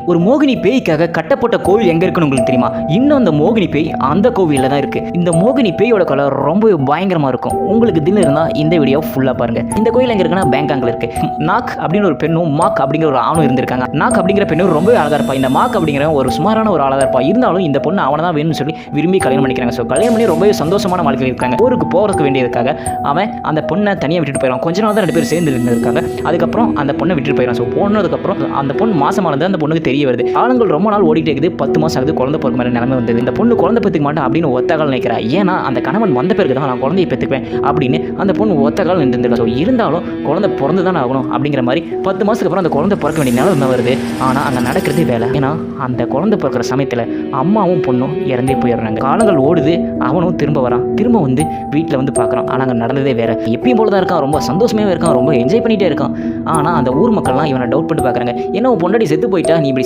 ஒரு மோகினி பேய்க்காக கட்டப்பட்ட கோவில் எங்க இருக்குன்னு உங்களுக்கு தெரியுமா? இன்னும் அந்த மோகினி பேய் அந்த கோவில்ல தான் இருக்கு. இந்த மோகினி பேயோட கலர் ரொம்ப பயங்கரமா இருக்கும். உங்களுக்கு தினம் இருந்தா இந்த வீடியோ ஃபுல்லா பாருங்க. இந்த கோவில் எங்க இருக்குன்னா பேங்காக்ல இருக்கு. நாக் அப்படின்னு ஒரு பெண்ணும் மாக் அப்படிங்கிற ஒரு ஆணும் இருந்திருக்காங்க. நாக் அப்படிங்கிற பெண்ணும் ரொம்ப அழகா இருப்பா. இந்த மாக் அப்படிங்கிற ஒரு சுமாரான ஒரு ஆளா இருப்பா. இருந்தாலும் இந்த பொண்ணு அவனை தான் வேணும்னு சொல்லி விரும்பி கல்யாணம் பண்ணிக்கிறாங்க. ஸோ கல்யாணம் பண்ணி ரொம்ப சந்தோஷமான வாழ்க்கையில் இருக்காங்க. ஊருக்கு போறதுக்கு வேண்டியதுக்காக அவன் அந்த பொண்ணை தனியாக விட்டுட்டு போயிடும். கொஞ்ச நாள் தான் 2 பேரும் சேர்ந்து இருக்காங்க. அதுக்கப்புறம் அந்த பொண்ணை விட்டுட்டு போயிடும். ஸோ போனதுக்கப்புறம் அந்த பொண்ணு மாசமானது அந்த பொண்ணுக்கு தெரிய வருது. காலங்கள் ரொம்ப நாள் ஓடிட்டே இருக்குது. 10 மாசம் ஆகுது. குழந்தை பிறக்க மாதிரி நிலைமை வந்தது. இந்த பொண்ணு குழந்தை பெற்றுக்க மாட்டேன் அப்படின்னு ஒத்தகால் நினைக்கிறா. ஏன்னா அந்த கணவன் வந்த பிறகு தான் நான் குழந்தையை பெற்றுக்குவேன் அப்படின்னு அந்த பொண்ணு ஒத்தகால் நின்றுருக்கா. ஸோ இருந்தாலும் குழந்தை பிறந்து தான் ஆகணும் அப்படிங்கிற மாதிரி 10 மாதத்துக்கு அப்புறம் அந்த குழந்தை பிறக்க வேண்டிய நிலைமை வருது. ஆனால் அங்கே நடக்கிறதே வேலை. ஏன்னா அந்த குழந்தை பிறக்கிற சமயத்தில் அம்மாவும் பொண்ணும் இறந்தே போயிடுறாங்க. காலங்கள் ஓடுது. அவனும் திரும்ப வரான். திரும்ப வந்து வீட்டில் வந்து பார்க்குறான். ஆனால் அங்கே நடந்ததே வேற. எப்பயும் போல தான் இருக்கான். ரொம்ப சந்தோஷமே இருக்கான். ரொம்ப என்ஜாய் பண்ணிகிட்டே இருக்கான். ஆனால் அந்த ஊர் மக்கள்லாம் இவனை டவுட் பண்ணி பார்க்குறாங்க. என்ன உன் பொண்டாட்டி செத்து போயிட்டா, நீ இப்படி